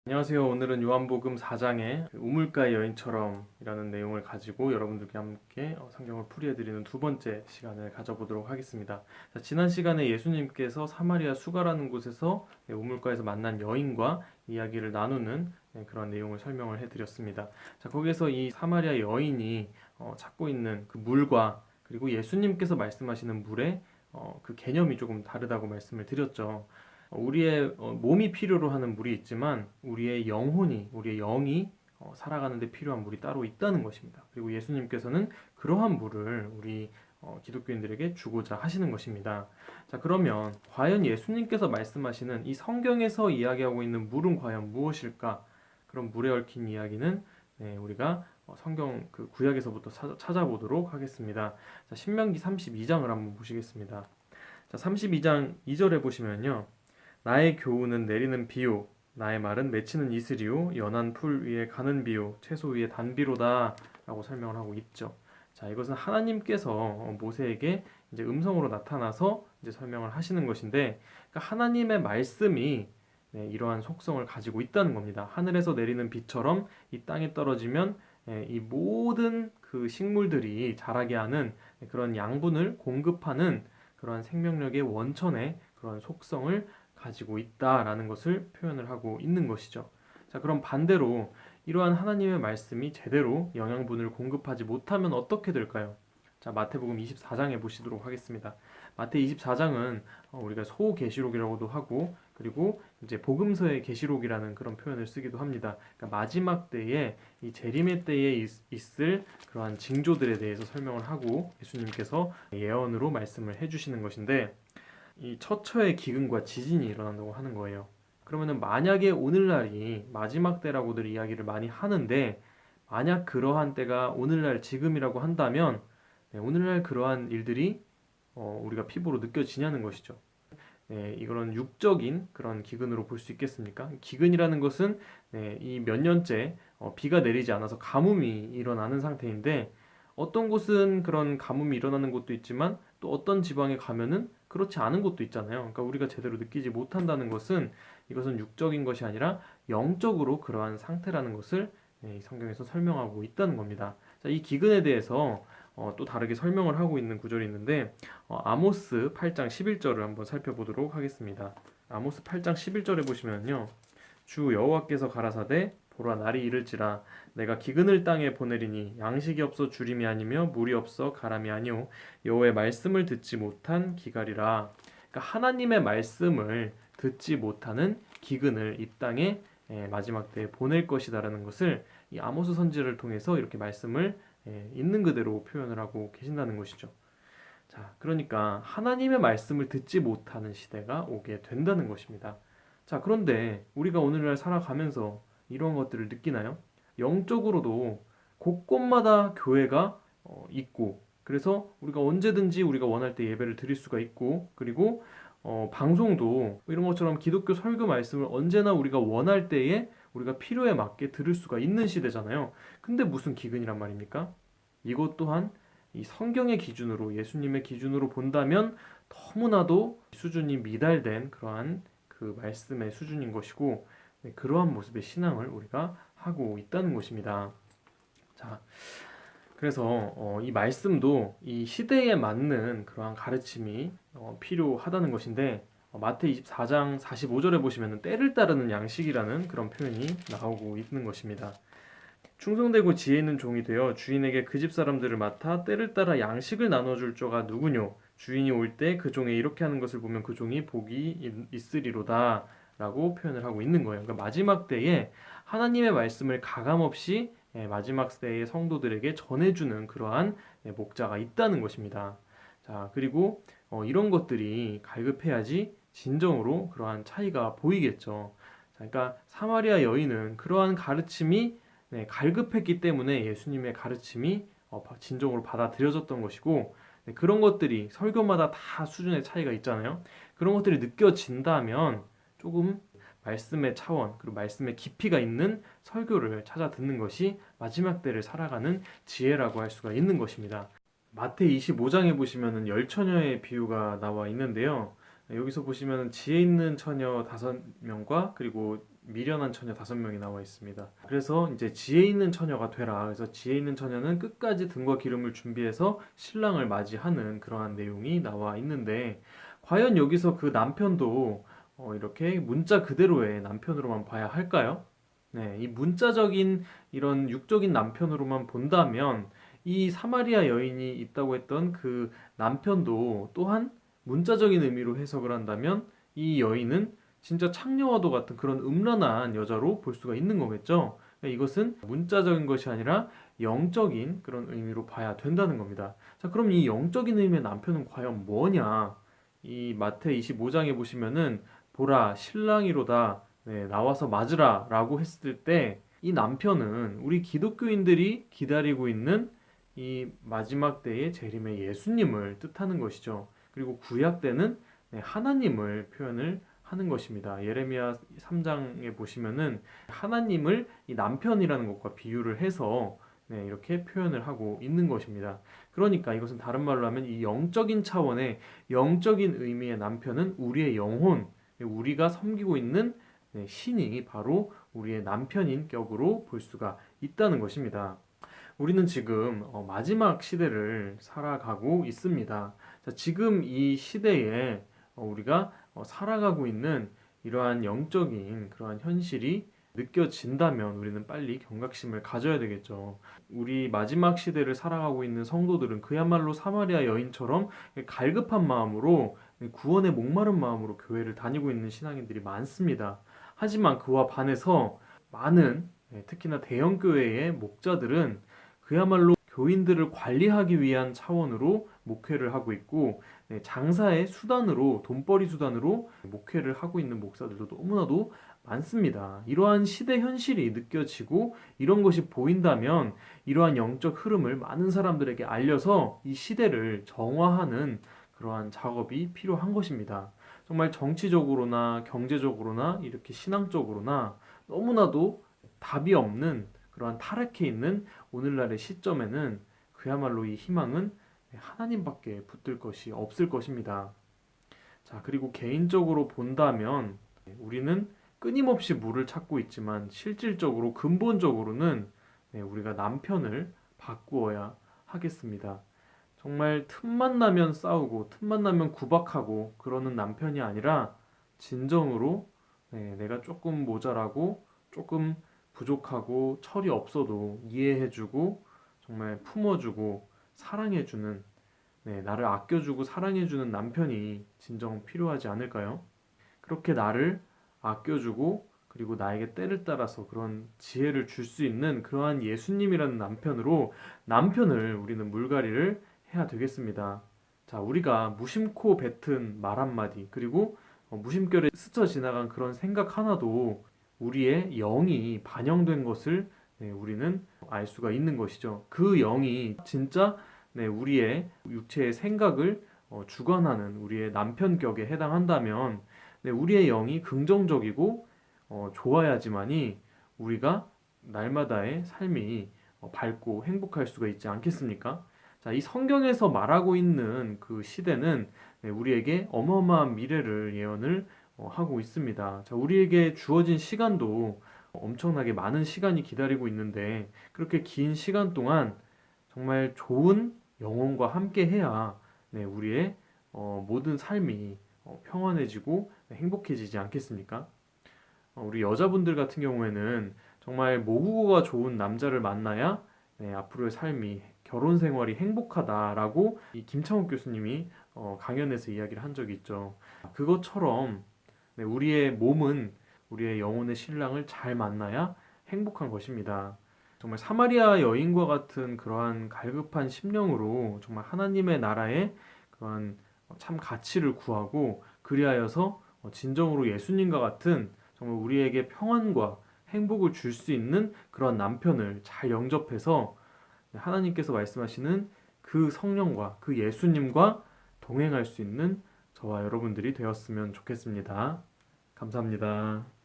안녕하세요. 오늘은 요한복음 4장의 우물가의 여인처럼 이라는 내용을 가지고 여러분들께 함께 성경을 풀이해드리는 두 번째 시간을 가져보도록 하겠습니다. 자, 지난 시간에 예수님께서 사마리아 수가라는 곳에서 우물가에서 만난 여인과 이야기를 나누는 그런 내용을 설명을 해드렸습니다. 자, 거기에서 이 사마리아 여인이 찾고 있는 그 물과 그리고 예수님께서 말씀하시는 물의 그 개념이 조금 다르다고 말씀을 드렸죠. 우리의 몸이 필요로 하는 물이 있지만 우리의 영혼이, 우리의 영이 살아가는 데 필요한 물이 따로 있다는 것입니다. 그리고 예수님께서는 그러한 물을 우리 기독교인들에게 주고자 하시는 것입니다. 자, 그러면 과연 예수님께서 말씀하시는 이 성경에서 이야기하고 있는 물은 과연 무엇일까? 그런 물에 얽힌 이야기는 우리가 성경 그 구약에서부터 찾아보도록 하겠습니다. 자, 신명기 32장을 한번 보시겠습니다. 자, 32장 2절에 보시면요. 나의 교훈은 내리는 비요, 나의 말은 맺히는 이슬이요, 연한 풀 위에 가는 비요, 채소 위에 단비로다 라고 설명을 하고 있죠. 자, 이것은 하나님께서 모세에게 이제 음성으로 나타나서 이제 설명을 하시는 것인데, 그러니까 하나님의 말씀이 이러한 속성을 가지고 있다는 겁니다. 하늘에서 내리는 비처럼 이 땅에 떨어지면 이 모든 그 식물들이 자라게 하는 그런 양분을 공급하는 그러한 생명력의 원천의 그런 속성을 가지고 있다라는 것을 표현을 하고 있는 것이죠. 자, 그럼 반대로 이러한 하나님의 말씀이 제대로 영양분을 공급하지 못하면 어떻게 될까요? 자, 마태복음 24장에 보시도록 하겠습니다. 마태 24장은 우리가 소계시록이라고도 하고 그리고 이제 복음서의 계시록이라는 그런 표현을 쓰기도 합니다. 그러니까 마지막 때에 이 재림의 때에 있을 그러한 징조들에 대해서 설명을 하고 예수님께서 예언으로 말씀을 해주시는 것인데 이 처처의 기근과 지진이 일어난다고 하는 거예요. 그러면은 만약에 오늘날이 마지막 때라고들 이야기를 많이 하는데 만약 그러한 때가 오늘날 지금이라고 한다면 오늘날 그러한 일들이 우리가 피부로 느껴지냐는 것이죠. 이거는 육적인 그런 기근으로 볼 수 있겠습니까? 기근이라는 것은 이 몇 년째 비가 내리지 않아서 가뭄이 일어나는 상태인데 어떤 곳은 그런 가뭄이 일어나는 곳도 있지만 또 어떤 지방에 가면은 그렇지 않은 곳도 있잖아요. 그러니까 우리가 제대로 느끼지 못한다는 것은 이것은 육적인 것이 아니라 영적으로 그러한 상태라는 것을 이 성경에서 설명하고 있다는 겁니다. 자, 이 기근에 대해서 또 다르게 설명을 하고 있는 구절이 있는데 아모스 8장 11절을 한번 살펴보도록 하겠습니다. 아모스 8장 11절에 보시면요. 주 여호와께서 가라사대 보라 날이 이를지라 내가 기근을 땅에 보내리니 양식이 없어 주림이 아니며 물이 없어 가람이 아니오 여호와의 말씀을 듣지 못한 기갈이라. 그러니까 하나님의 말씀을 듣지 못하는 기근을 이 땅에 마지막 때에 보낼 것이다라는 것을 이 아모스 선지를 통해서 이렇게 말씀을 있는 그대로 표현을 하고 계신다는 것이죠. 자, 그러니까 하나님의 말씀을 듣지 못하는 시대가 오게 된다는 것입니다. 자, 그런데 우리가 오늘날 살아가면서 이런 것들을 느끼나요? 영적으로도 곳곳마다 교회가 있고, 그래서 우리가 언제든지 우리가 원할 때 예배를 드릴 수가 있고, 그리고 방송도 이런 것처럼 기독교 설교 말씀을 언제나 우리가 원할 때에 우리가 필요에 맞게 들을 수가 있는 시대잖아요. 근데 무슨 기근이란 말입니까? 이것 또한 이 성경의 기준으로 예수님의 기준으로 본다면 너무나도 수준이 미달된 그러한 그 말씀의 수준인 것이고 그러한 모습의 신앙을 우리가 하고 있다는 것입니다. 자, 그래서 이 말씀도 이 시대에 맞는 그러한 가르침이 필요하다는 것인데 마태 24장 45절에 보시면 때를 따르는 양식이라는 그런 표현이 나오고 있는 것입니다. 충성되고 지혜 있는 종이 되어 주인에게 그 집 사람들을 맡아 때를 따라 양식을 나눠줄 자가 누구뇨? 주인이 올 때 그 종이 이렇게 하는 것을 보면 그 종이 복이 있으리로다 라고 표현을 하고 있는 거예요. 그러니까 마지막 때에 하나님의 말씀을 가감없이 마지막 때의 성도들에게 전해주는 그러한 목자가 있다는 것입니다. 자, 그리고 이런 것들이 갈급해야지 진정으로 그러한 차이가 보이겠죠. 자, 그러니까 사마리아 여인은 그러한 가르침이 갈급했기 때문에 예수님의 가르침이 진정으로 받아들여졌던 것이고 그런 것들이 설교마다 다 수준의 차이가 있잖아요. 그런 것들이 느껴진다면 조금 말씀의 차원 그리고 말씀의 깊이가 있는 설교를 찾아 듣는 것이 마지막 때를 살아가는 지혜라고 할 수가 있는 것입니다. 마태 25장에 보시면은 열 처녀의 비유가 나와 있는데요. 여기서 보시면 지혜 있는 처녀 5명과 그리고 미련한 처녀 5명이 나와 있습니다. 그래서 이제 지혜 있는 처녀가 되라. 그래서 지혜 있는 처녀는 끝까지 등과 기름을 준비해서 신랑을 맞이하는 그러한 내용이 나와 있는데, 과연 여기서 그 남편도 이렇게 문자 그대로의 남편으로만 봐야 할까요? 네, 이 문자적인 이런 육적인 남편으로만 본다면 이 사마리아 여인이 있다고 했던 그 남편도 또한 문자적인 의미로 해석을 한다면 이 여인은 진짜 창녀와도 같은 그런 음란한 여자로 볼 수가 있는 거겠죠. 그러니까 이것은 문자적인 것이 아니라 영적인 그런 의미로 봐야 된다는 겁니다. 자, 그럼 이 영적인 의미의 남편은 과연 뭐냐? 이 마태 25장에 보시면은 보라 신랑이로다, 네, 나와서 맞으라 라고 했을 때 이 남편은 우리 기독교인들이 기다리고 있는 이 마지막 때의 재림의 예수님을 뜻하는 것이죠. 그리고 구약 때는 네, 하나님을 표현을 하는 것입니다. 예레미야 3장에 보시면은 하나님을 이 남편이라는 것과 비유를 해서 네, 이렇게 표현을 하고 있는 것입니다. 그러니까 이것은 다른 말로 하면 이 영적인 차원의 영적인 의미의 남편은 우리의 영혼, 우리가 섬기고 있는 네, 신이 바로 우리의 남편인 격으로 볼 수가 있다는 것입니다. 우리는 지금 마지막 시대를 살아가고 있습니다. 자, 지금 이 시대에 우리가 살아가고 있는 이러한 영적인 그러한 현실이 느껴진다면 우리는 빨리 경각심을 가져야 되겠죠. 우리 마지막 시대를 살아가고 있는 성도들은 그야말로 사마리아 여인처럼 갈급한 마음으로 구원에 목마른 마음으로 교회를 다니고 있는 신앙인들이 많습니다. 하지만 그와 반해서 많은 특히나 대형 교회의 목자들은 그야말로 교인들을 관리하기 위한 차원으로 목회를 하고 있고 장사의 수단으로 돈벌이 수단으로 목회를 하고 있는 목사들도 너무나도 많습니다. 이러한 시대 현실이 느껴지고 이런 것이 보인다면 이러한 영적 흐름을 많은 사람들에게 알려서 이 시대를 정화하는 그러한 작업이 필요한 것입니다. 정말 정치적으로나 경제적으로나 이렇게 신앙적으로나 너무나도 답이 없는 그러한 타락해 있는 오늘날의 시점에는 그야말로 이 희망은 하나님밖에 붙들 것이 없을 것입니다. 자, 그리고 개인적으로 본다면 우리는 끊임없이 물을 찾고 있지만 실질적으로 근본적으로는 우리가 남편을 바꾸어야 하겠습니다. 정말 틈만 나면 싸우고 틈만 나면 구박하고 그러는 남편이 아니라 진정으로 내가 조금 모자라고 조금 부족하고 철이 없어도 이해해주고 정말 품어주고 사랑해주는 나를 아껴주고 사랑해주는 남편이 진정 필요하지 않을까요? 그렇게 나를 아껴주고 그리고 나에게 때를 따라서 그런 지혜를 줄 수 있는 그러한 예수님이라는 남편을 우리는 물갈이를 해야 되겠습니다. 자, 우리가 무심코 뱉은 말 한마디 그리고 무심결에 스쳐 지나간 그런 생각 하나도 우리의 영이 반영된 것을 우리는 알 수가 있는 것이죠. 그 영이 진짜 우리의 육체의 생각을 주관하는 우리의 남편격에 해당한다면 우리의 영이 긍정적이고 좋아야지만이 우리가 날마다의 삶이 밝고 행복할 수가 있지 않겠습니까? 자, 이 성경에서 말하고 있는 그 시대는 우리에게 어마어마한 미래를 예언을 하고 있습니다. 자, 우리에게 주어진 시간도 엄청나게 많은 시간이 기다리고 있는데 그렇게 긴 시간 동안 정말 좋은 영혼과 함께 해야 우리의 모든 삶이 평안해지고 행복해지지 않겠습니까? 우리 여자분들 같은 경우에는 정말 모국어가 좋은 남자를 만나야 앞으로의 삶이 결혼 생활이 행복하다라고 이 김창욱 교수님이 강연에서 이야기를 한 적이 있죠. 그것처럼 우리의 몸은 우리의 영혼의 신랑을 잘 만나야 행복한 것입니다. 정말 사마리아 여인과 같은 그러한 갈급한 심령으로 정말 하나님의 나라의 그러한 참 가치를 구하고 그리하여서 진정으로 예수님과 같은 정말 우리에게 평안과 행복을 줄 수 있는 그런 남편을 잘 영접해서 하나님께서 말씀하시는 그 성령과 그 예수님과 동행할 수 있는 저와 여러분들이 되었으면 좋겠습니다. 감사합니다.